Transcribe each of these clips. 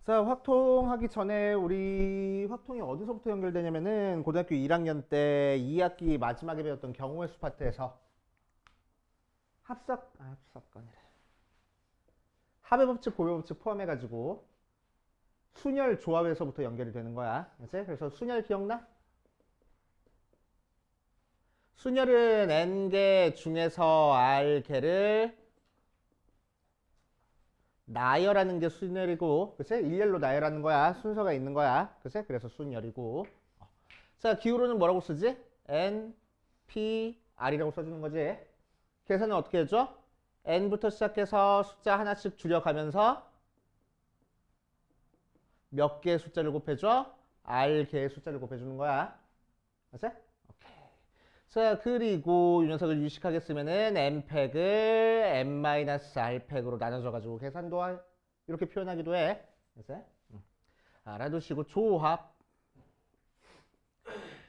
자, 확통하기 전에 우리 확통이 어디서부터 연결되냐면은 고등학교 1학년 때 2학기 마지막에 배웠던 경우의 수 파트에서 합사건이래. 합의 법칙, 고의 법칙 포함해가지고 순열 조합에서부터 연결이 되는 거야. 그치? 그래서 순열 기억나? 순열은 n개 중에서 r개를 나열하는 게 순열이고, 그치? 일렬로 나열하는 거야. 순서가 있는 거야. 그치? 그래서 순열이고. 자, 기울어는 뭐라고 쓰지? n, p, r이라고 써주는 거지. 계산은 어떻게 해줘? n부터 시작해서 숫자 하나씩 줄여가면서 몇 개의 숫자를 곱해줘? r 개의 숫자를 곱해주는 거야. 맞지? 오케이. 자, 그리고 이 녀석을 유식하게 쓰면은 n팩을 n-r팩으로 나눠줘가지고 계산도 이렇게 표현하기도 해. 그치? 알아두시고 조합.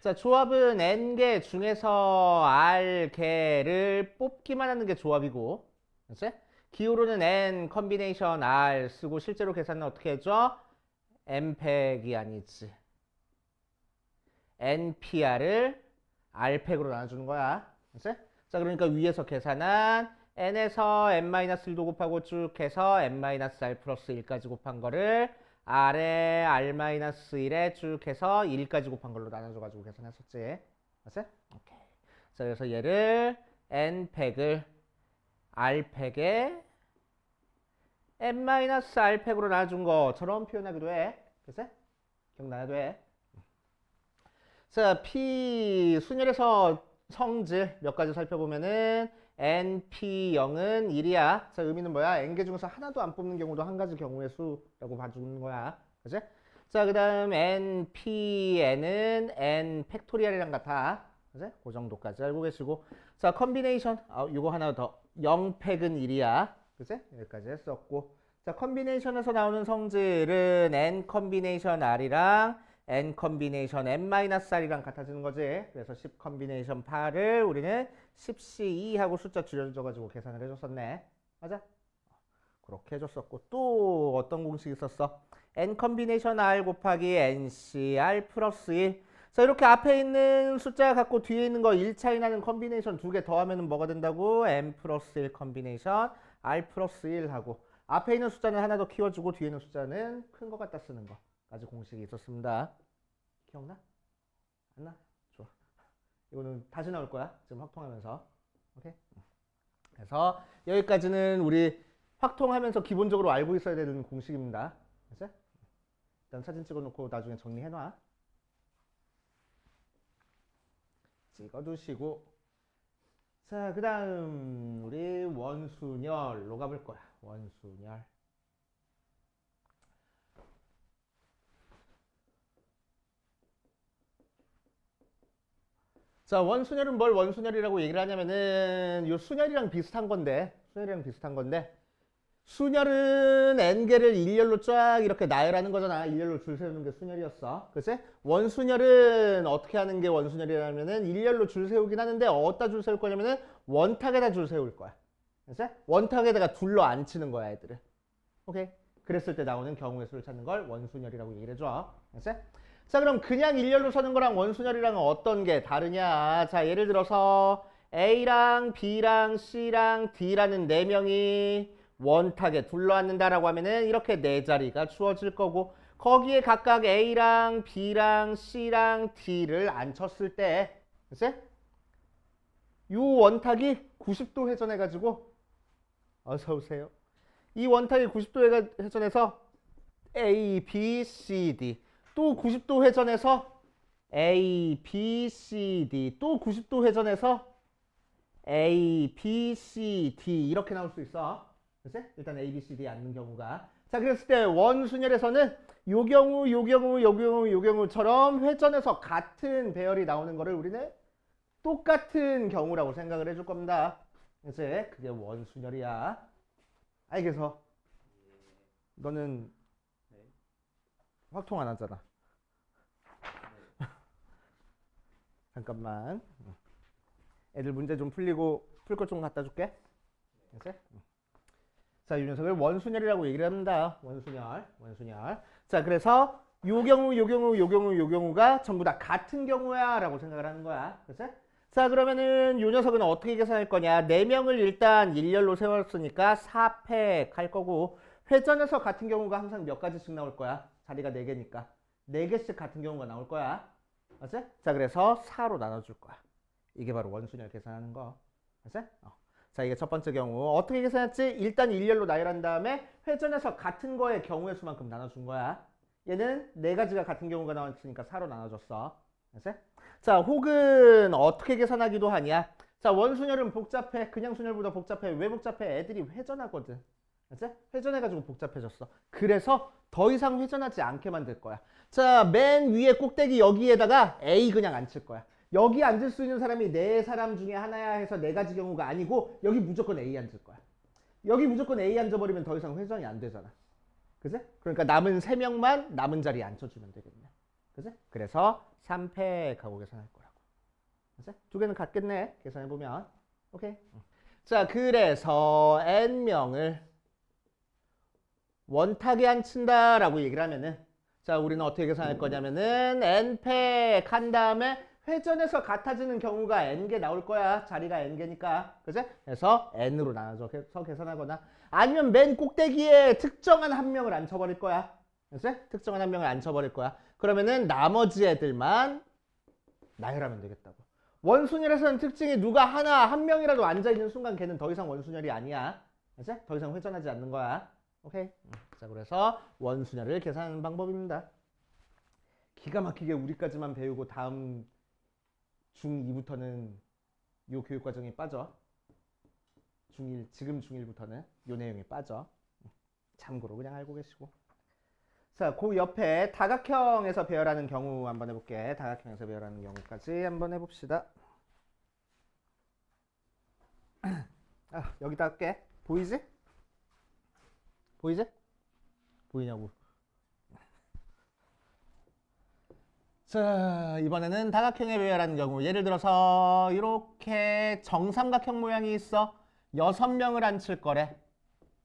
자, 조합은 n개 중에서 r개를 뽑기만 하는 게 조합이고, 그치? 기호로는 n 컨비네이션 r 쓰고 실제로 계산은 어떻게 해줘? n팩이 아니지. npr을 r팩으로 나눠주는 거야. 그치? 자, 그러니까 위에서 계산한 n에서 n-1도 곱하고 쭉 해서 n-r 플러스 1까지 곱한 거를 r에 r-1에 쭉 해서 1까지 곱한 걸로 나눠줘가지고 계산했었지. 맞지? 오케이. 자, 그래서 얘를 n팩을 r팩에 n-r팩으로 나눠준 것처럼 표현하기도 해. 그치? 기억나야 돼. 자, P 순열에서 성질 몇 가지 살펴보면은 NP0은 1이야. 자, 의미는 뭐야? n개 중에서 하나도 안 뽑는 경우도 한 가지 경우의 수라고 봐주는 거야. 그치? 자, 그 다음 NPN은 N 팩토리얼이랑 같아. 그치? 그 정도까지 알고 계시고. 자, 컨비네이션. 이거 하나 더. 0팩은 1이야. 그치? 여기까지 했었고. 자, 컨비네이션에서 나오는 성질은 N 컨비네이션 R이랑 n 컨비네이션 n-r이랑 같아지는 거지. 그래서 10 컨비네이션 8을 우리는 10c2 하고 숫자 줄여줘가지고 계산을 해줬었네. 맞아? 그렇게 해줬었고 또 어떤 공식이 있었어? n 컨비네이션 r 곱하기 ncr 플러스 1. 자, 이렇게 앞에 있는 숫자 갖고 뒤에 있는 거 1차이 나는 컨비네이션 두 개 더하면 뭐가 된다고? n 플러스 1 컨비네이션 r 플러스 1 하고 앞에 있는 숫자는 하나 더 키워주고 뒤에 있는 숫자는 큰 거 갖다 쓰는 거. 까지 공식이 있었습니다. 기억나? 안 나? 좋아. 이거는 다시 나올 거야. 지금 확통하면서. 오케이? 그래서 여기까지는 우리 확통하면서 기본적으로 알고 있어야 되는 공식입니다. 알았어? 일단 사진 찍어놓고 나중에 정리해놔. 찍어두시고. 자, 그 다음 우리 원순열로 가볼 거야. 원순열. 자, 원순열은 뭘 원순열이라고 얘기를 하냐면은 요 순열이랑 비슷한 건데 순열은 n개를 일렬로 쫙 이렇게 나열하는 거잖아. 일렬로 줄 세우는 게 순열이었어. 그치? 원순열은 어떻게 하는 게 원순열이라면은 일렬로 줄 세우긴 하는데 어디다 줄 세울 거냐면은 원탁에다 줄 세울 거야. 그치? 원탁에다가 둘러 앉히는 거야, 애들을. 오케이? 그랬을 때 나오는 경우의 수를 찾는 걸 원순열이라고 얘기를 해줘. 그치? 자, 그럼 그냥 일렬로 서는 거랑 원순열이랑은 어떤 게 다르냐? 자, 예를 들어서 A랑 B랑 C랑 D라는 네 명이 원탁에 둘러앉는다라고 하면은 이렇게 네 자리가 주어질 거고 거기에 각각 A랑 B랑 C랑 D를 앉혔을 때, 그치? 요 원탁이 90도 회전해가지고 어서 오세요. 이 원탁이 90도 회전해서 A, B, C, D 또 90도 회전해서 A, B, C, D 또 90도 회전해서 A, B, C, D 이렇게 나올 수 있어. 그치? 일단 A, B, C, D 앉는 경우가. 자, 그랬을 때 원순열에서는 요 경우, 요 경우, 요 경우, 요 경우처럼 회전해서 같은 배열이 나오는 거를 우리는 똑같은 경우라고 생각을 해줄 겁니다. 그치? 그게 원순열이야. 알겠어? 너는 확통 안 하잖아. 잠깐만. 애들 문제 좀 풀리고 풀 것 좀 갖다 줄게. 알았지? 자, 이 녀석을 원순열이라고 얘기를 합니다. 원순열. 자, 그래서 요 경우가 전부 다 같은 경우야 라고 생각을 하는 거야. 그치? 자, 그러면은 요 녀석은 어떻게 계산할 거냐? 4명을 일단 일렬로 세웠으니까 4팩 할 거고, 회전에서 같은 경우가 항상 몇 가지씩 나올 거야? 자리가 4개니까 4개씩 같은 경우가 나올 거야. 맞지? 자, 그래서 4로 나눠줄 거야. 이게 바로 원순열 계산하는 거. 맞지? 자, 이게 첫 번째 경우. 어떻게 계산했지? 일단 일렬로 나열한 다음에 회전에서 같은 거의 경우의 수만큼 나눠준 거야. 얘는 4가지가 같은 경우가 나왔으니까 4로 나눠줬어. 맞지? 자, 혹은 어떻게 계산하기도 하냐? 자, 원순열은 복잡해. 그냥 순열보다 복잡해. 왜 복잡해? 애들이 회전하거든. 맞지? 회전해가지고 복잡해졌어. 그래서 더 이상 회전하지 않게 만들 거야. 자, 맨 위에 꼭대기 여기에다가 A 그냥 앉힐 거야. 여기 앉을 수 있는 사람이 4사람 중에 하나야 해서 4가지 경우가 아니고 여기 무조건 A 앉을 거야. 여기 무조건 A 앉아버리면 더 이상 회전이 안 되잖아. 그지? 그러니까 남은 3명만 남은 자리에 앉혀주면 되겠네. 그지? 그래서 3팩 하고 계산할 거라고. 그지? 두 개는 같겠네. 계산해보면. 오케이. 자, 그래서 N명을 원탁에 앉힌다라고 얘기를 하면은, 자, 우리는 어떻게 계산할 거냐면은 N팩 한 다음에 회전에서 같아지는 경우가 N개 나올 거야. 자리가 N개니까. 그지? 그래서 N으로 나눠서 계산하거나, 아니면 맨 꼭대기에 특정한 한 명을 앉혀버릴 거야. 그지? 특정한 한 명을 앉혀버릴 거야. 그러면은 나머지 애들만 나열하면 되겠다고. 원순열에서는 특징이 누가 한 명이라도 앉아있는 순간 걔는 더 이상 원순열이 아니야. 그지? 더 이상 회전하지 않는 거야. 오케이. 자, 그래서 원순열을 계산하는 방법입니다. 기가 막히게 우리까지만 배우고 다음 중2부터는 요 교육과정이 빠져. 지금 중1부터는 요 내용이 빠져. 참고로 그냥 알고 계시고. 자, 그 옆에 다각형에서 배열하는 경우 한번 해볼게. 다각형에서 배열하는 경우까지 한번 해봅시다. 여기다 할게. 보이지? 보이냐고. 자, 이번에는 다각형에 배열하는 경우. 예를 들어서 이렇게 정삼각형 모양이 있어. 6명을 앉힐 거래.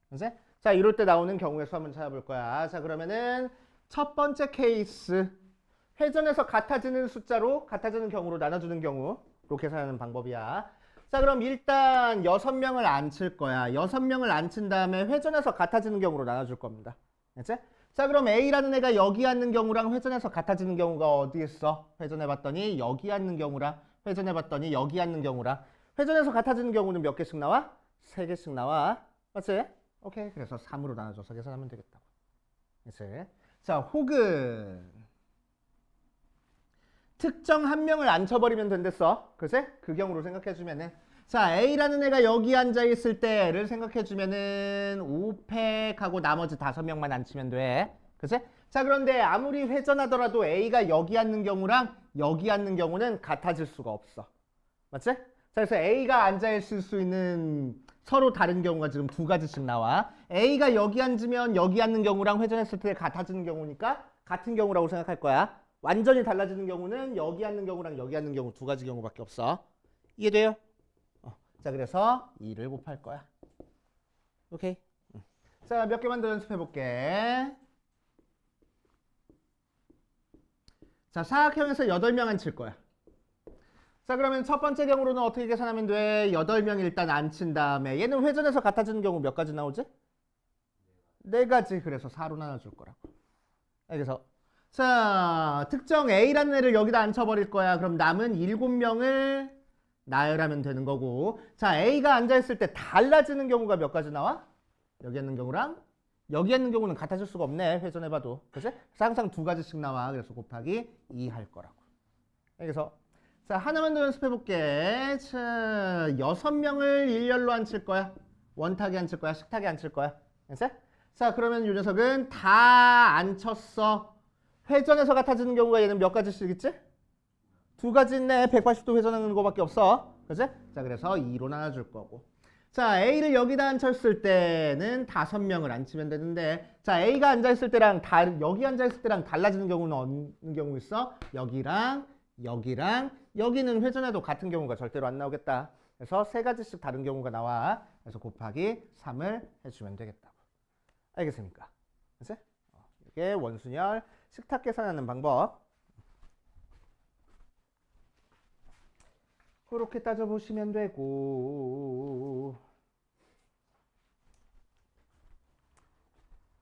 그치? 자, 이럴 때 나오는 경우의 수 한번 찾아볼 거야. 자, 그러면은 첫 번째 케이스. 회전에서 같아지는 숫자로 같아지는 경우로 나눠주는 경우로 계산하는 방법이야. 자, 그럼 일단 6명을 앉힐 거야. 6명을 앉힌 다음에 회전해서 같아지는 경우로 나눠줄 겁니다. 알지? 자, 그럼 A라는 애가 여기 앉는 경우랑 회전해서 같아지는 경우가 어디 있어? 회전해봤더니 여기 앉는 경우랑 회전해봤더니 여기 앉는 경우랑 회전해서 같아지는 경우는 몇 개씩 나와? 3개씩 나와. 맞지? 오케이. 그래서 3으로 나눠줘서 계산하면 되겠다고. 그치? 자, 혹은 특정 한 명을 앉혀버리면 된댔어. 그치? 그 경우로 생각해주면은, 자, A라는 애가 여기 앉아있을 때를 생각해주면은 5팩하고 나머지 5명만 앉히면 돼. 그치? 자, 그런데 아무리 회전하더라도 A가 여기 앉는 경우랑 여기 앉는 경우는 같아질 수가 없어. 맞지? 자, 그래서 A가 앉아있을 수 있는 서로 다른 경우가 지금 2가지씩 나와. A가 여기 앉으면 여기 앉는 경우랑 회전했을 때 같아지는 경우니까 같은 경우라고 생각할 거야. 완전히 달라지는 경우는 여기 앉는 경우랑 여기 앉는 경우 2가지 경우밖에 없어. 이해돼요? 자, 그래서 2를 곱할 거야. 오케이. 자, 몇 개만 더 연습해 볼게. 자, 사각형에서 8명 앉힐 거야. 자, 그러면 첫 번째 경우로는 어떻게 계산하면 돼? 8명 일단 앉힌 다음에 얘는 회전해서 같아지는 경우 몇 가지 나오지? 4가지. 그래서 4로 나눠줄 거라고. 그래서 자, 특정 A라는 애를 여기다 앉혀버릴 거야. 그럼 남은 7명을 나열하면 되는 거고. 자, A가 앉아있을 때 달라지는 경우가 몇 가지 나와? 여기 있는 경우랑 여기 있는 경우는 같아질 수가 없네. 회전해봐도. 그치? 그래서 항상 2가지씩 나와. 그래서 곱하기 2 할 거라고. 그래서 자, 하나만 더 연습해볼게. 자, 6명을 일렬로 앉힐 거야. 원탁에 앉힐 거야. 식탁에 앉힐 거야. 그치? 자, 그러면 이 녀석은 다 앉혔어. 회전해서 같아지는 경우가 얘는 몇 가지씩 있지? 2가지 있네. 180도 회전하는 거밖에 없어. 그치? 자, 그래서 2로 나눠줄 거고. 자, A를 여기다 앉혔을 때는 5명을 앉히면 되는데, 자, A가 앉아있을 때랑 여기 앉아있을 때랑 달라지는 경우는 어느 경우 있어? 여기랑 여기는 회전해도 같은 경우가 절대로 안 나오겠다. 그래서 3가지씩 다른 경우가 나와. 그래서 곱하기 3을 해주면 되겠다고. 알겠습니까? 그치? 이게 원순열 식탁 계산하는 방법. 그렇게 따져보시면 되고.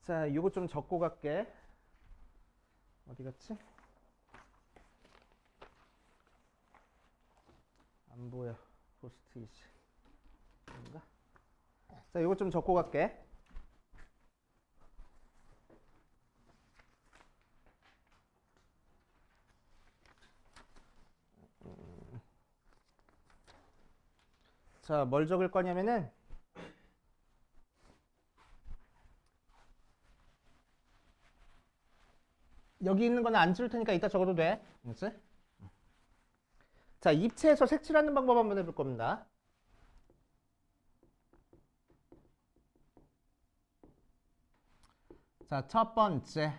자, 이거 좀 적고 갈게. 어디 갔지? 안 보여. 포스트잇이. 뭔가? 자, 이거 좀 적고 갈게. 자, 뭘 적을 거냐면은 여기 있는 거는 안 지울 테니까 이따 적어도 돼. 알겠지? 자, 입체에서 색칠하는 방법 한번 해볼 겁니다. 자, 첫 번째.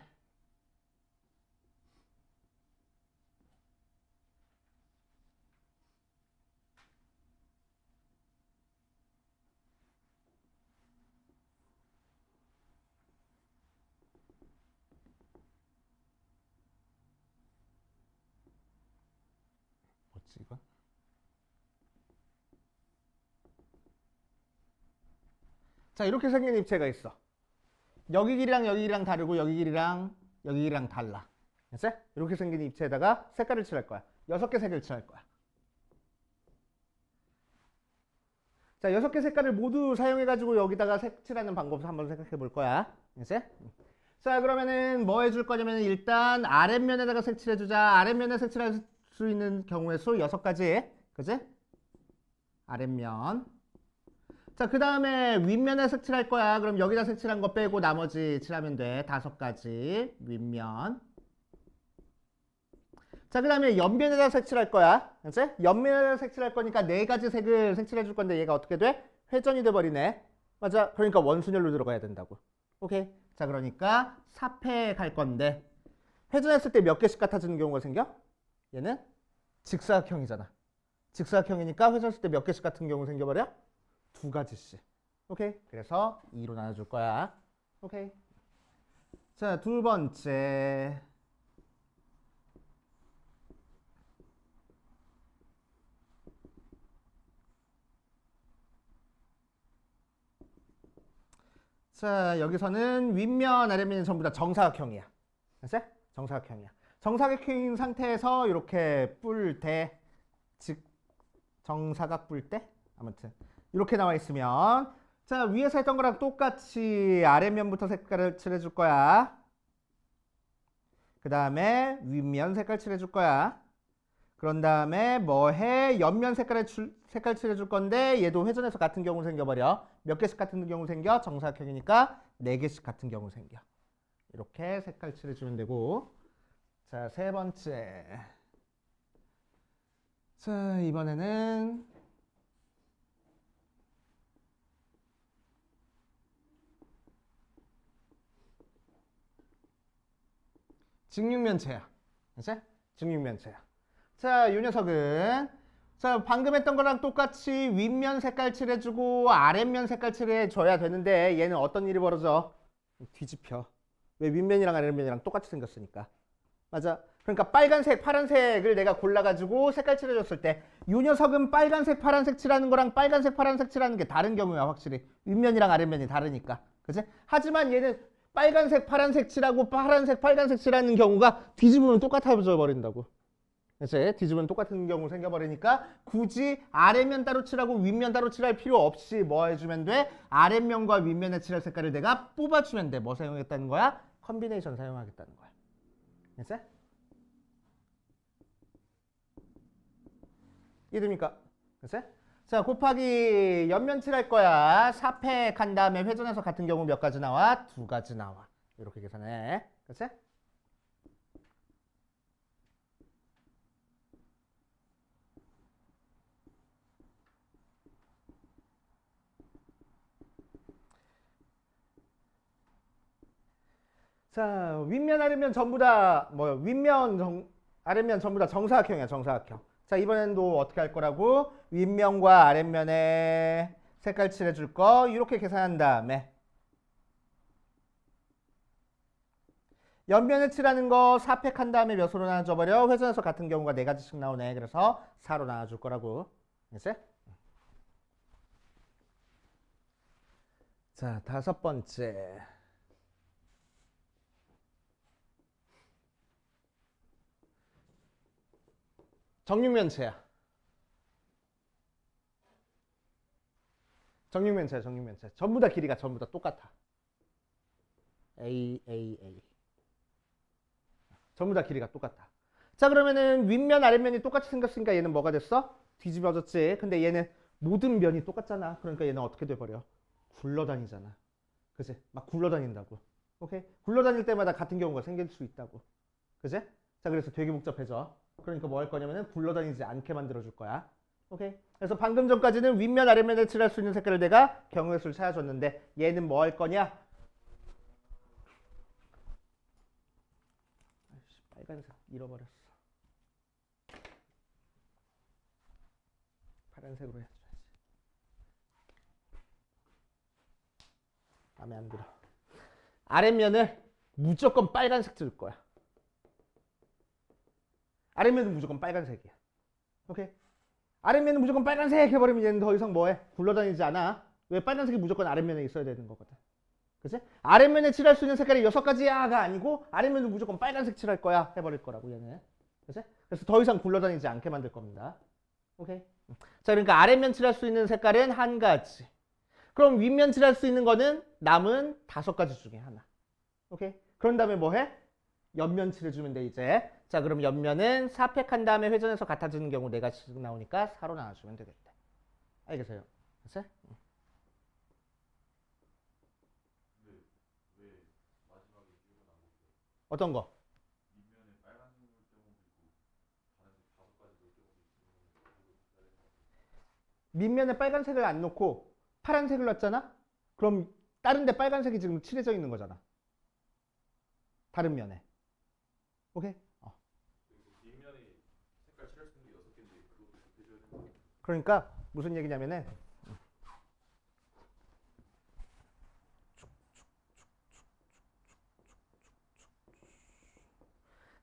뭐지 이거? 자, 이렇게 생긴 입체가 있어. 여기 길이랑 여기 길이랑 다르고 여기 길이랑 여기 길이랑 달라. 알았어? 이렇게 생긴 입체에다가 색깔을 칠할 거야. 6개 색을 칠할 거야. 자, 6개 색깔을 모두 사용해가지고 여기다가 색칠하는 방법을 한번 생각해 볼 거야. 알았어? 자, 그러면은 뭐 해줄 거냐면 일단 아랫면에다가 색칠해주자. 아랫면에 색칠할 수 있는 경우의 수 6가지. 그지? 아랫면. 자, 그 다음에 윗면에 색칠할 거야. 그럼 여기다 색칠한 거 빼고 나머지 칠하면 돼. 5가지. 윗면. 자, 그 다음에 옆면에다 색칠할 거야. 그치? 옆면에다 색칠할 거니까 4가지 색을 색칠해 줄 건데 얘가 어떻게 돼? 회전이 돼 버리네. 맞아. 그러니까 원순열로 들어가야 된다고. 오케이. 자, 그러니까 4패 갈 건데 회전했을 때 몇 개씩 같아지는 경우가 생겨? 얘는 직사각형이잖아. 직사각형이니까 회전했을 때 몇 개씩 같은 경우 생겨버려? 2가지씩. 오케이. 그래서 2로 나눠줄 거야. 오케이. 자, 두 번째. 자, 여기서는 윗면, 아랫면이 전부 다 정사각형이야. 알았어? 정사각형이야. 정사각형인 상태에서 이렇게 뿔대, 즉 정사각 뿔대? 아무튼 이렇게 나와 있으면 자, 위에서 했던 거랑 똑같이 아랫면부터 색깔을 칠해줄 거야. 그 다음에 윗면 색깔 칠해줄 거야. 그런 다음에 뭐 해? 옆면 색깔 칠해줄 건데 얘도 회전해서 같은 경우 생겨버려. 몇 개씩 같은 경우 생겨? 정사각형이니까 4개씩 같은 경우 생겨. 이렇게 색깔 칠해주면 되고. 자, 세 번째. 자, 이번에는 직육면체야. 그치? 직육면체야. 자, 이 녀석은 자, 방금 했던 거랑 똑같이 윗면 색깔 칠해주고 아랫면 색깔 칠해줘야 되는데 얘는 어떤 일이 벌어져? 뒤집혀. 왜? 윗면이랑 아랫면이랑 똑같이 생겼으니까. 맞아. 그러니까 빨간색, 파란색을 내가 골라가지고 색깔 칠해줬을 때 이 녀석은 빨간색, 파란색 칠하는 거랑 빨간색, 파란색 칠하는 게 다른 경우야. 확실히. 윗면이랑 아랫면이 다르니까. 그치? 하지만 얘는 빨간색, 파란색 칠하고 파란색, 빨간색 칠하는 경우가 뒤집으면 똑같아져 버린다고. 그치? 뒤집으면 똑같은 경우 생겨버리니까 굳이 아랫면 따로 칠하고 윗면 따로 칠할 필요 없이 뭐 해주면 돼? 아랫면과 윗면에 칠할 색깔을 내가 뽑아주면 돼. 뭐 사용하겠다는 거야? 컨비네이션 사용하겠다는 거야. 그치? 이해됩니까? 그치? 자, 곱하기 옆면 칠할 거야. 4패 간 다음에 회전해서 같은 경우 몇 가지 나와? 2가지 나와. 이렇게 계산해. 그치? 자, 윗면, 아랫면 전부 다, 아랫면 전부 다 정사각형이야, 정사각형. 자, 이번엔도 어떻게 할 거라고? 윗면과 아랫면에 색깔 칠해줄 거 이렇게 계산한 다음에 옆면에 칠하는 거 4팩 한 다음에 몇으로 나눠줘버려? 회전해서 같은 경우가 4가지씩 나오네. 그래서 4로 나눠줄 거라고. 알겠어요? 자, 5번째. 정육면체야. 정육면체야, 정육면체. 전부 다 길이가 전부 다 똑같아. A, A, A. 전부 다 길이가 똑같아. 자, 그러면은 윗면, 아랫면이 똑같이 생겼으니까 얘는 뭐가 됐어? 뒤집어졌지. 근데 얘는 모든 면이 똑같잖아. 그러니까 얘는 어떻게 돼버려? 굴러다니잖아. 그치? 막 굴러다닌다고. 오케이? 굴러다닐 때마다 같은 경우가 생길 수 있다고. 그치? 자, 그래서 되게 복잡해져. 그러니까 뭐 할 거냐면은 굴러다니지 않게 만들어줄 거야. 오케이? 그래서 방금 전까지는 윗면, 아랫면에 칠할 수 있는 색깔을 내가 경우의 수를 찾아줬는데 얘는 뭐 할 거냐? 아이씨, 빨간색 잃어버렸어. 파란색으로 해줘야지. 마음에 안 들어. 아랫면을 무조건 빨간색 칠 거야. 아랫면은 무조건 빨간색이야. 오케이? 아랫면은 무조건 빨간색 해버리면 얘는 더 이상 뭐해? 굴러다니지 않아. 왜? 빨간색이 무조건 아랫면에 있어야 되는 거거든. 그치? 아랫면에 칠할 수 있는 색깔이 6가지야가 아니고 아랫면은 무조건 빨간색 칠할 거야 해버릴 거라고 얘는. 그치? 그래서 더 이상 굴러다니지 않게 만들 겁니다. 오케이? 자, 그러니까 아랫면 칠할 수 있는 색깔은 1가지. 그럼 윗면 칠할 수 있는 거는 남은 5가지 중에 하나. 오케이? 그런 다음에 뭐 해? 옆면 칠해주면 돼 이제. 자, 그럼 옆면은 4팩 한 다음에 회전해서 같아지는 경우 4가지씩 나오니까 4로 나눠주면 되겠다. 알겠어요? 됐어요? 어떤 거? 밑면에 빨간색을 안 놓고 파란색을 놨잖아? 그럼 다른 데 빨간색이 지금 칠해져 있는 거잖아. 다른 면에. 오케이? 뒷면에 색깔 칠할 수 있는 게 6개인데 그것도 곱해줘야 되는 거. 그러니까 무슨 얘기냐면은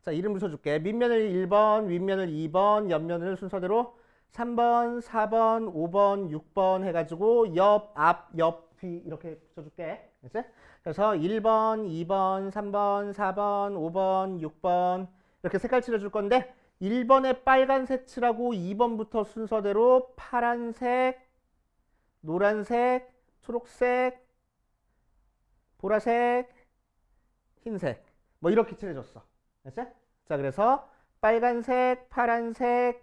자, 이름 붙여줄게. 밑면을 1번, 윗면을 2번, 옆면을 순서대로 3번, 4번, 5번, 6번 해가지고 옆, 앞, 옆, 뒤 이렇게 붙여줄게. 알겠지? 그래서 1번, 2번, 3번, 4번, 5번, 6번 이렇게 색깔 칠해줄 건데 1번에 빨간색 칠하고 2번부터 순서대로 파란색, 노란색, 초록색, 보라색, 흰색 뭐 이렇게 칠해줬어. 알겠지? 자, 그래서 빨간색, 파란색,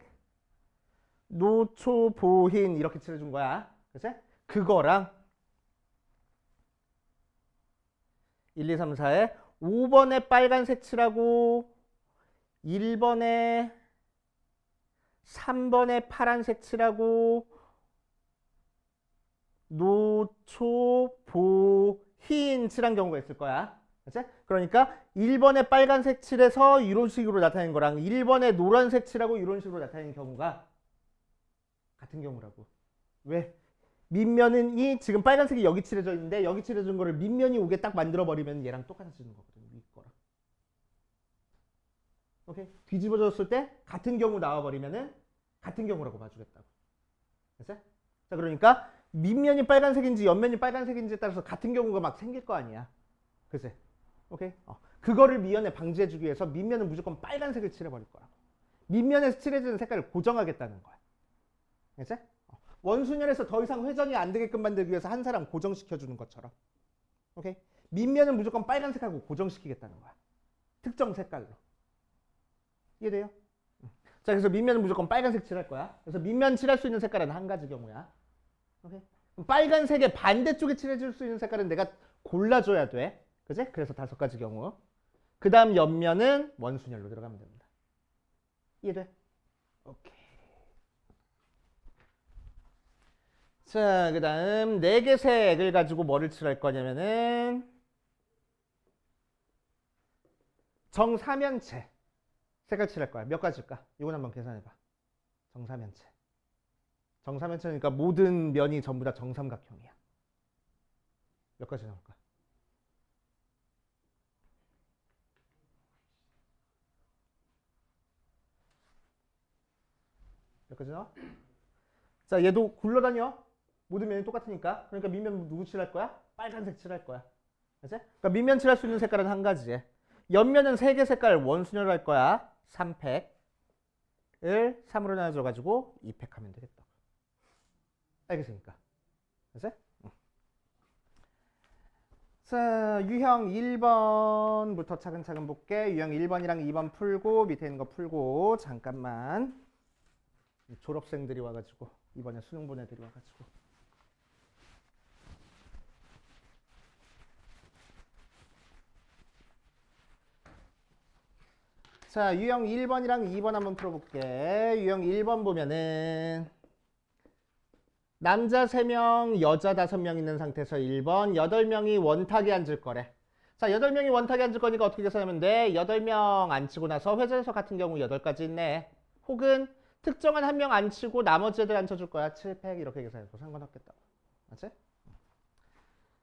노초, 보흰 이렇게 칠해준 거야. 그치? 그거랑 1, 2, 3, 4에 5번에 빨간색 칠하고 1번에 3번에 파란색 칠하고 노초, 보흰 칠한 경우가 있을 거야. 그치? 그러니까 1번에 빨간색 칠해서 이런 식으로 나타낸 거랑 1번에 노란색 칠하고 이런 식으로 나타낸 경우가 같은 경우라고. 왜? 밑면은 이 지금 빨간색이 여기 칠해져 있는데 여기 칠해준 거를 밑면이 오게 딱 만들어 버리면 얘랑 똑같아지는 거거든. 위 거랑. 오케이? 뒤집어졌을 때 같은 경우 나와 버리면은 같은 경우라고 봐주겠다고. 됐어? 자, 그러니까 밑면이 빨간색인지 옆면이 빨간색인지에 따라서 같은 경우가 막 생길 거 아니야. 그치? 오케이? 그거를 미연에 방지해주기 위해서 밑면은 무조건 빨간색을 칠해버릴 거라고. 밑면에서 칠해지는 색깔을 고정하겠다는 거야. 알겠지? 원순열에서 더 이상 회전이 안 되게끔 만들기 위해서 한 사람 고정시켜주는 것처럼. 오케이? 밑면은 무조건 빨간색하고 고정시키겠다는 거야. 특정 색깔로. 이해돼요? 자, 그래서 밑면은 무조건 빨간색 칠할 거야. 그래서 밑면 칠할 수 있는 색깔은 1가지 경우야. 오케이? 빨간색의 반대쪽에 칠해줄 수 있는 색깔은 내가 골라줘야 돼. 그지? 그래서 5가지 경우. 그 다음 옆면은 원순열로 들어가면 됩니다. 이해돼? 오케이. 자, 그 다음 4개 색을 가지고 뭐를 칠할 거냐면은 정사면체 색깔 칠할 거야. 몇 가지일까? 이건 한번 계산해봐. 정사면체. 정삼면체니까 모든 면이 전부 다 정삼각형이야. 몇 가지 나올까? 몇 가지 나와? 자, 얘도 굴러다녀. 모든 면이 똑같으니까. 그러니까 밑면 누구 칠할 거야? 빨간색 칠할 거야. 그치? 그러니까 밑면 칠할 수 있는 색깔은 한 가지. 옆면은 3개 색깔 원순열을 할 거야. 3팩을 3으로 나눠줘가지고 2팩 하면 되겠다. 알겠습니까? 그치? 자, 유형 1번부터 차근차근 볼게. 유형 1번이랑 2번 풀고 밑에 있는 거 풀고 잠깐만. 졸업생들이 와가지고 이번에 수능 본 애들이 와가지고 자, 유형 1번이랑 2번 한번 풀어볼게. 유형 1번 보면은 남자 3명, 여자 5명 있는 상태에서 1번 8명이 원탁에 앉을 거래. 자, 8명이 원탁에 앉을 거니까 어떻게 계산하면 돼? 8명 앉히고 나서 회전에서 같은 경우 8가지 있네. 혹은 특정한 한 명 앉히고 나머지 애들 앉혀줄 거야. 7팩 이렇게 계산해도 상관없겠다고. 맞지?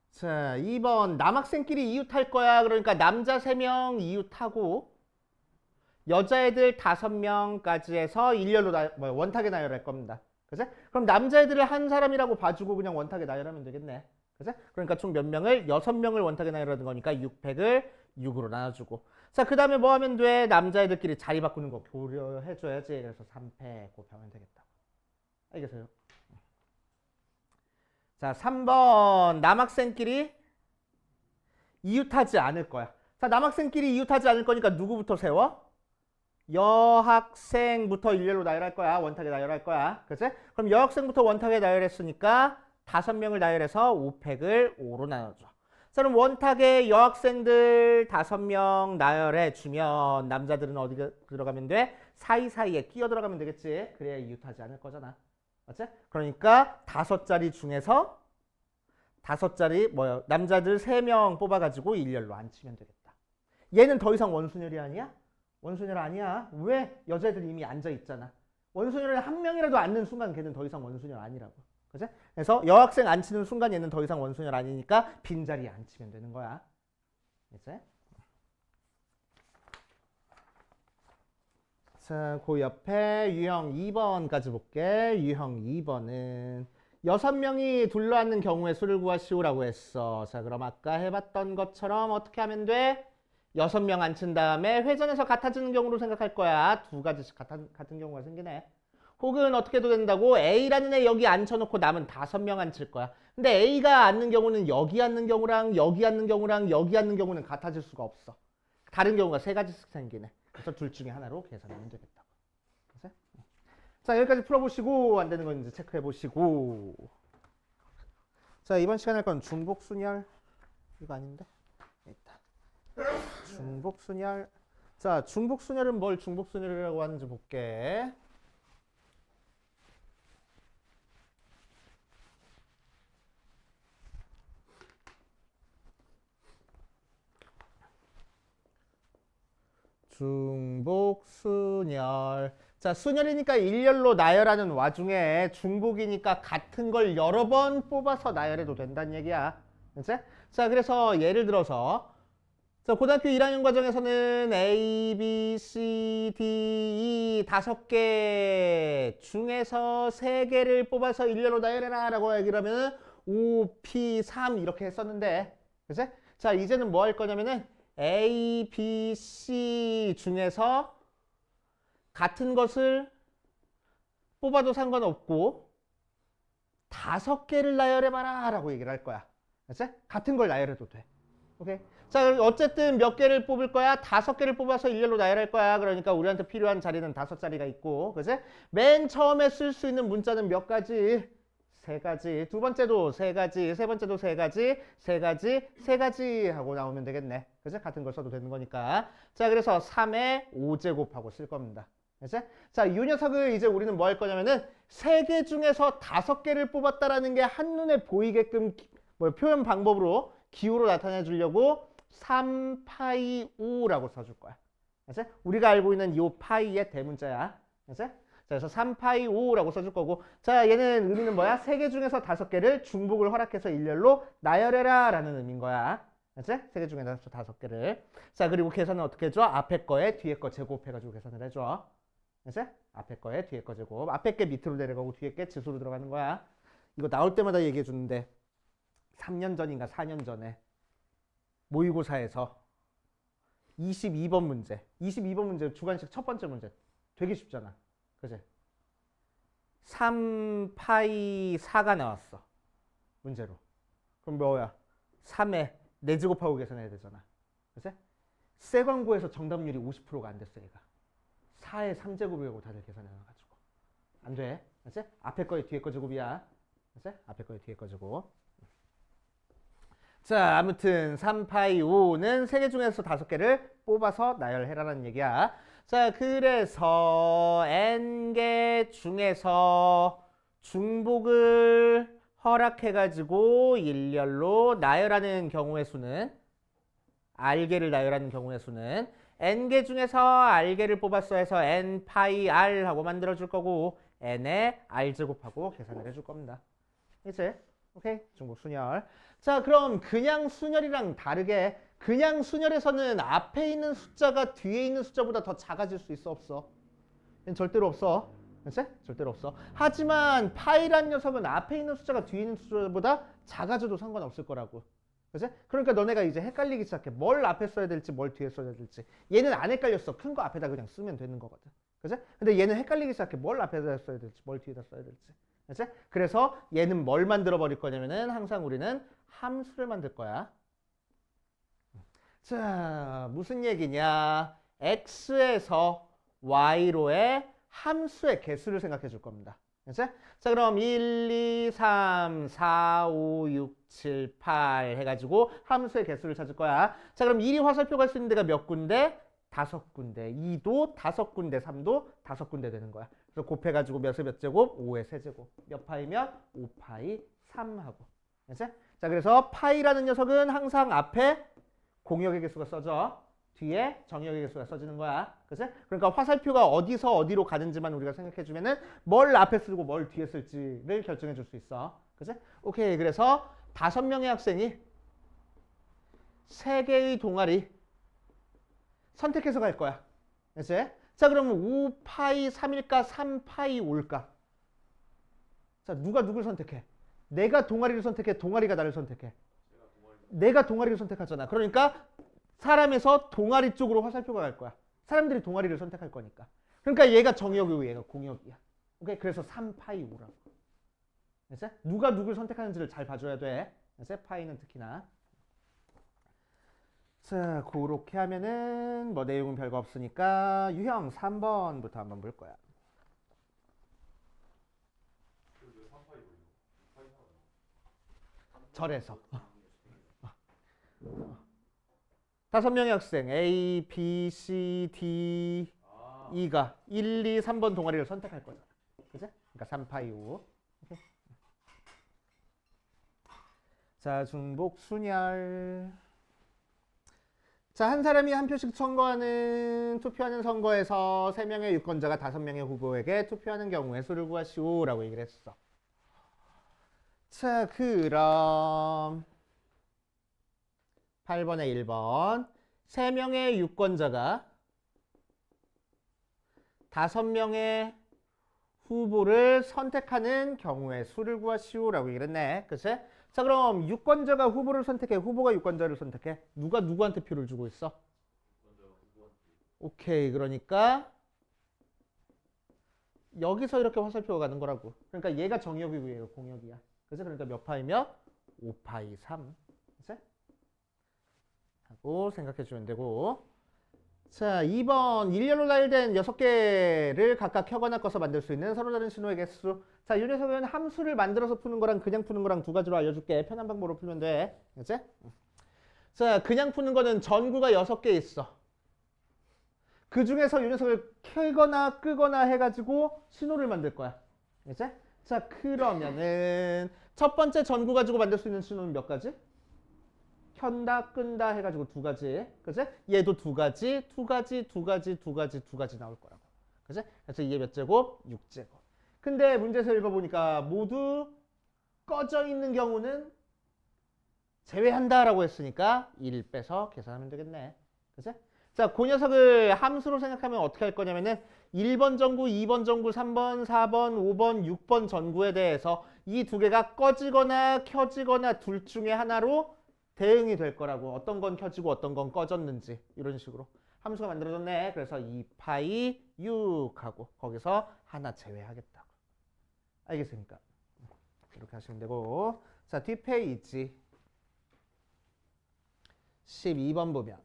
자, 2번 남학생끼리 이웃할 거야. 그러니까 남자 3명 이웃하고 여자애들 5명까지 해서 일렬로 원탁에 나열할 겁니다. 그치? 그럼 남자애들을 한 사람이라고 봐주고 그냥 원탁에 나열하면 되겠네. 그치? 그러니까 총 몇 명을? 6명을 원탁에 나열하는 거니까 6팩을 6으로 나눠주고. 자, 그 다음에 뭐 하면 돼? 남자애들끼리 자리 바꾸는 거 고려해줘야지. 그래서 3팩 곱하면 되겠다. 알겠어요? 자, 3번 남학생끼리 이웃하지 않을 거야. 자, 남학생끼리 이웃하지 않을 거니까 누구부터 세워? 여학생부터 일렬로 나열할 거야. 원탁에 나열할 거야. 그치? 그럼 여학생부터 원탁에 나열했으니까 5명을 나열해서 5팩을 5로 나눠줘. 자, 그럼 원탁에 여학생들 5명 나열해 주면 남자들은 어디가 들어가면 돼? 사이사이에 끼어 들어가면 되겠지. 그래야 이웃하지 않을 거잖아. 맞지? 그러니까 5자리 중에서 5자리 남자들 3명 뽑아가지고 일렬로 앉히면 되겠다. 얘는 더 이상 원순열이 아니야? 원순열 아니야. 왜? 여자애들 이미 앉아 있잖아. 원순열에 한 명이라도 앉는 순간 걔는 더 이상 원순열 아니라고. 그치? 그래서 여학생 앉히는 순간 얘는 더 이상 원순열 아니니까 빈자리에 앉히면 되는 거야. 이제 자, 그 옆에 유형 2번까지 볼게. 유형 2번은 6명이 둘러앉는 경우에 수를 구하시오라고 했어. 자, 그럼 아까 해봤던 것처럼 어떻게 하면 돼? 6명 앉힌 다음에 회전에서 같아지는 경우로 생각할 거야. 2가지씩 같은 경우가 생기네. 혹은 어떻게 해도 된다고? A라는 애 여기 앉혀놓고 남은 5명 앉힐 거야. 근데 A가 앉는 경우는 여기 앉는 경우랑 여기 앉는 경우랑 여기 앉는 경우는 같아질 수가 없어. 다른 경우가 3가지씩 생기네. 그래서 둘 중에 하나로 계산하면 되겠다고. 그래서? 자, 여기까지 풀어보시고 안 되는 건 이제 체크해보시고. 자, 이번 시간에 할 건 중복순열. 이거 아닌데? 있다. 중복순열. 자, 중복순열은 뭘 중복순열이라고 하는지 볼게. 중복순열. 자, 순열이니까 일렬로 나열하는 와중에 중복이니까 같은 걸 여러 번 뽑아서 나열해도 된다는 얘기야. 그치? 자, 그래서 예를 들어서 자, 고등학교 1학년 과정에서는 A, B, C, D, E 5개 중에서 3개를 뽑아서 일렬로 나열해라 라고 얘기를 하면 5, P, 3 이렇게 했었는데 그치? 자, 이제는 뭐 할 거냐면은 A, B, C 중에서 같은 것을 뽑아도 상관없고 5개를 나열해봐라 라고 얘기를 할 거야. 그치? 같은 걸 나열해도 돼. 오케이? 자, 어쨌든 몇 개를 뽑을 거야? 5개를 뽑아서 일렬로 나열할 거야. 그러니까 우리한테 필요한 자리는 5자리가 있고, 그치? 맨 처음에 쓸 수 있는 문자는 몇 가지? 3가지. 두 번째도 3가지, 세 번째도 3가지, 3가지, 3가지 하고 나오면 되겠네. 그치? 같은 걸 써도 되는 거니까. 자, 그래서 3의 5제곱하고 쓸 겁니다. 그치? 자, 이 녀석을 이제 우리는 뭐 할 거냐면은 3개 중에서 5개를 뽑았다라는 게 한눈에 보이게끔 표현 방법으로 기호로 나타내 주려고 3파이 5라고 써줄 거야. 그치? 우리가 알고 있는 이 파이의 대문자야. 그치? 자, 그래서 3파이 5라고 써줄 거고. 자, 얘는 의미는 뭐야? 3개 중에서 5개를 중복을 허락해서 일렬로 나열해라 라는 의미인 거야. 알지? 3개 중에서 5개를. 자, 그리고 계산은 어떻게 해줘? 앞에 거에 뒤에 거 제곱해가지고 계산을 해줘. 알지? 앞에 거에 뒤에 거 제곱. 앞에 게 밑으로 내려가고 뒤에 게 지수로 들어가는 거야. 이거 나올 때마다 얘기해 주는데 3년 전인가 4년 전에 모의고사에서 22번 문제 주관식 첫 번째 문제 되게 쉽잖아. 그지? 3파이 4가 나왔어. 문제로. 그럼 뭐야? 3에 4제곱하고 계산해야 되잖아. 그지? 세관고에서 정답률이 50%가 안 됐어, 얘가. 4에 3제곱이라고 다들 계산해놔가지고. 안 돼. 그지? 앞에 거에 뒤에 거 제곱이야. 그지? 앞에 거에 뒤에 거 제곱. 자, 아무튼 3파이 5는 3개 중에서 5개를 뽑아서 나열해라라는 얘기야. 자, 그래서 n개 중에서 중복을 허락해가지고 일렬로 나열하는 경우의 수는 r개를 나열하는 경우의 수는 n개 중에서 r개를 뽑았어 해서 n파이 r 하고 만들어줄 거고 n에 r제곱하고 계산을 해줄 겁니다. 이제 오케이? 중복 순열. 자, 그럼 그냥 순열이랑 다르게 그냥 순열에서는 앞에 있는 숫자가 뒤에 있는 숫자보다 더 작아질 수 있어, 없어? 얘는 절대로 없어. 그치? 절대로 없어. 하지만 파이란 녀석은 앞에 있는 숫자가 뒤에 있는 숫자보다 작아져도 상관없을 거라고. 그치? 그러니까 너네가 이제 헷갈리기 시작해. 뭘 앞에 써야 될지 뭘 뒤에 써야 될지. 얘는 안 헷갈렸어. 큰 거 앞에다 그냥 쓰면 되는 거거든. 그치? 근데 얘는 헷갈리기 시작해. 뭘 앞에다 써야 될지 뭘 뒤에다 써야 될지. 그치? 그래서 얘는 뭘 만들어 버릴 거냐면은 항상 우리는 함수를 만들 거야. 자, 무슨 얘기냐? x에서 y로의 함수의 개수를 생각해 줄 겁니다. 그치? 자, 그럼 1, 2, 3, 4, 5, 6, 7, 8 해가지고 함수의 개수를 찾을 거야. 자, 그럼 1이 화살표 갈 수 있는 데가 몇 군데? 5군데. 2도 5군데, 3도 5군데 되는 거야. 그래서 곱해가지고 몇에 몇 제곱? 5에 세제곱. 몇 파이면? 5파이 3하고. 그치? 자, 그래서 파이라는 녀석은 항상 앞에 공역의 개수가 써져. 뒤에 정역의 개수가 써지는 거야. 그치? 그러니까 화살표가 어디서 어디로 가는지만 우리가 생각해주면은 뭘 앞에 쓰고 뭘 뒤에 쓸지를 결정해 줄 수 있어. 그치? 오케이. 그래서 5명의 학생이 3개의 동아리 선택해서 갈 거야. 그치? 자, 그러면 5파이 3일까? 3파이 5일까? 자, 누가 누굴 선택해? 내가 동아리를 선택해? 동아리가 나를 선택해? 내가 동아리를 선택하잖아. 그러니까 사람에서 동아리 쪽으로 화살표가 갈 거야. 사람들이 동아리를 선택할 거니까. 그러니까 얘가 정역이고 얘가 공역이야. 오케이? 그래서 3파이 5라고. 알았지? 누가 누굴 선택하는지를 잘 봐줘야 돼. 알았지? 파이는 특히나. 자, 그렇게 하면은 뭐 내용은 별거 없으니까 유형 3번부터 한번 볼 거야. 절에서 5명의 학생 A, B, C, D, E가 1, 2, 3번 동아리를 선택할 거잖아. 그치? 그러니까 3파이 5. 오케이? 자, 중복 순열. 자, 한 사람이 한 표씩 투표하는 선거에서 3명의 유권자가 5명의 후보에게 투표하는 경우에 수를 구하시오라고 얘기를 했어. 자, 그럼 8번에 1번 3명의 유권자가 5명의 후보를 선택하는 경우에 수를 구하시오라고 얘기를 했네. 그치? 자, 그럼 유권자가 후보를 선택해. 후보가 유권자를 선택해. 누가 누구한테 표를 주고 있어? 오케이. 그러니까 여기서 이렇게 화살표가 가는 거라고. 그러니까 얘가 정역이고 얘가 공역이야. 그치? 그러니까 몇 파이면? 5파이 3. 그치? 하고 생각해 주면 되고. 자, 2번 일렬로 나열된 6개를 각각 켜거나 꺼서 만들 수 있는 서로 다른 신호의 개수. 자, 이 녀석은 함수를 만들어서 푸는 거랑 그냥 푸는 거랑 두 가지로 알려줄게. 편한 방법으로 풀면 돼. 그치? 자, 그냥 푸는 거는 전구가 6개 있어. 그 중에서 이 녀석을 켜거나 끄거나 해가지고 신호를 만들 거야. 그치? 자, 그러면은 첫 번째 전구 가지고 만들 수 있는 신호는 몇 가지? 켠다, 끈다 해가지고 2가지. 그치? 얘도 2가지, 2가지, 2가지, 2가지, 2가지 나올 거라고. 그치? 그래서 이게 몇 제곱? 6제곱. 근데 문제에서 읽어보니까 모두 꺼져 있는 경우는 제외한다라고 했으니까 1 빼서 계산하면 되겠네. 그치? 자, 그 녀석을 함수로 생각하면 어떻게 할 거냐면은 1번 전구, 2번 전구, 3번, 4번, 5번, 6번 전구에 대해서 이 두 개가 꺼지거나 켜지거나 둘 중에 하나로 대응이 될 거라고. 어떤 건 켜지고 어떤 건 꺼졌는지 이런 식으로 함수가 만들어졌네. 그래서 2파이 6하고 거기서 하나 제외하겠다고. 알겠습니까? 이렇게 하시면 되고. 자, 뒷페이지 12번 보면,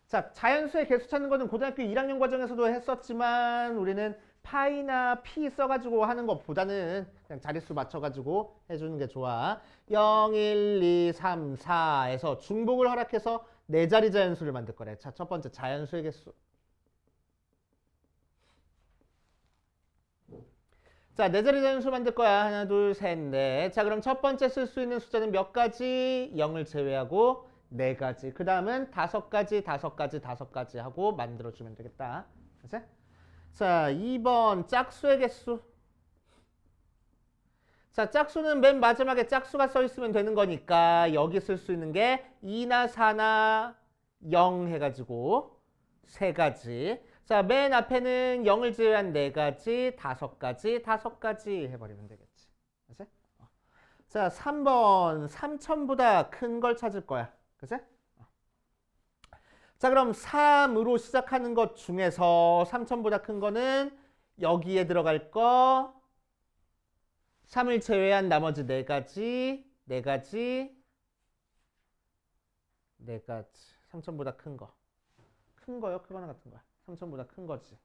자, 자연수의 개수 찾는 거는 고등학교 1학년 과정에서도 했었지만 우리는 파이나 피 써가지고 하는 것보다는 그냥 자릿수 맞춰가지고 해주는 게 좋아. 0, 1, 2, 3, 4에서 중복을 허락해서 네 자리 자연수를 만들 거래. 자, 첫 번째 자연수의 개수. 자, 네 자리 자연수 만들 거야. 하나, 둘, 셋, 넷. 자, 그럼 첫 번째 쓸 수 있는 숫자는 몇 가지? 0을 제외하고 네 가지. 그 다음은 다섯 가지 하고 만들어주면 되겠다. 그치? 자, 2번 짝수의 개수. 자, 짝수는 맨 마지막에 짝수가 써 있으면 되는 거니까 여기 쓸 수 있는 게 2나 4나 0 해가지고 세 가지. 자, 맨 앞에는 0을 제외한 네 가지, 다섯 가지 해버리면 되겠지. 그치? 자, 3번 3천보다 큰 걸 찾을 거야. 그치? 자, 그럼 3으로 시작하는 것 중에서 3천보다 큰 거는 여기에 들어갈 거 3을 제외한 나머지 네 가지. 3천보다 큰 거. 큰 거요? 크거나 같은 거야. 3천보다 큰 거지.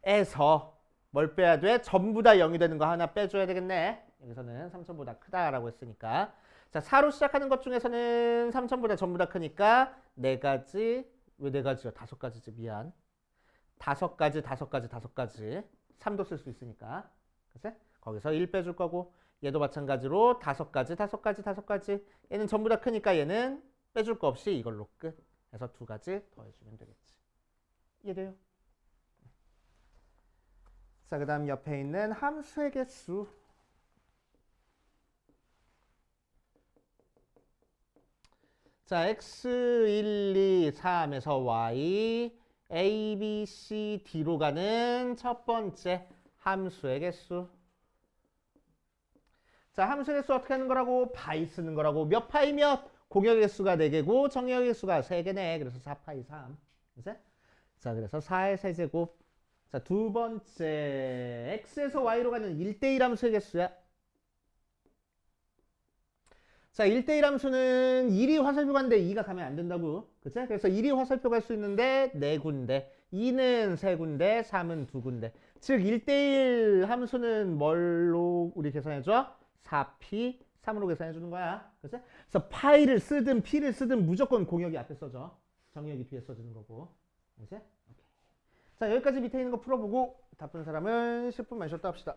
에서 뭘 빼야 돼? 전부 다 0이 되는 거 하나 빼줘야 되겠네. 여기서는 3천보다 크다라고 했으니까. 자, 4로 시작하는 것 중에서는 3천보다 전부 다 크니까 네 가지. 왜 네 가지요? 다섯 가지지. 미안. 다섯 가지. 3도 쓸 수 있으니까. 그치? 거기서 1 빼줄 거고, 얘도 마찬가지로 다섯 가지. 얘는 전부 다 크니까 얘는 빼줄 거 없이 이걸로 끝. 해서 두 가지 더해주면 되겠지. 이해돼요? 자, 그 다음 옆에 있는 함수의 개수. 자, x 1, 2, 3에서 y, a, b, c, d로 가는 첫 번째 함수의 개수. 자, 함수의 개수 어떻게 하는 거라고? 파이 쓰는 거라고. 몇 파이 몇? 공역의 개수가 4개고 정역의 개수가 3개네. 그래서 4파이 3. 그치? 자, 그래서 4의 세제곱. 자, 두 번째 x에서 y로 가는 1대1 함수의 개수야. 자, 1대1 함수는 1이 화살표 간데 2가 가면 안 된다고. 그치? 그래서 1이 화살표 갈 수 있는데 4군데, 2는 3군데, 3은 2군데. 즉 1대1 함수는 뭘로 우리 계산해줘? 4p 3으로 계산해 주는 거야. 그치? 그래서 파이를 쓰든 p를 쓰든 무조건 공역이 앞에 써져. 정역이 뒤에 써주는 거고. 그치? 오케이. 자, 여기까지 밑에 있는 거 풀어보고 답 푼 사람은 10분만 쉬었다 합시다.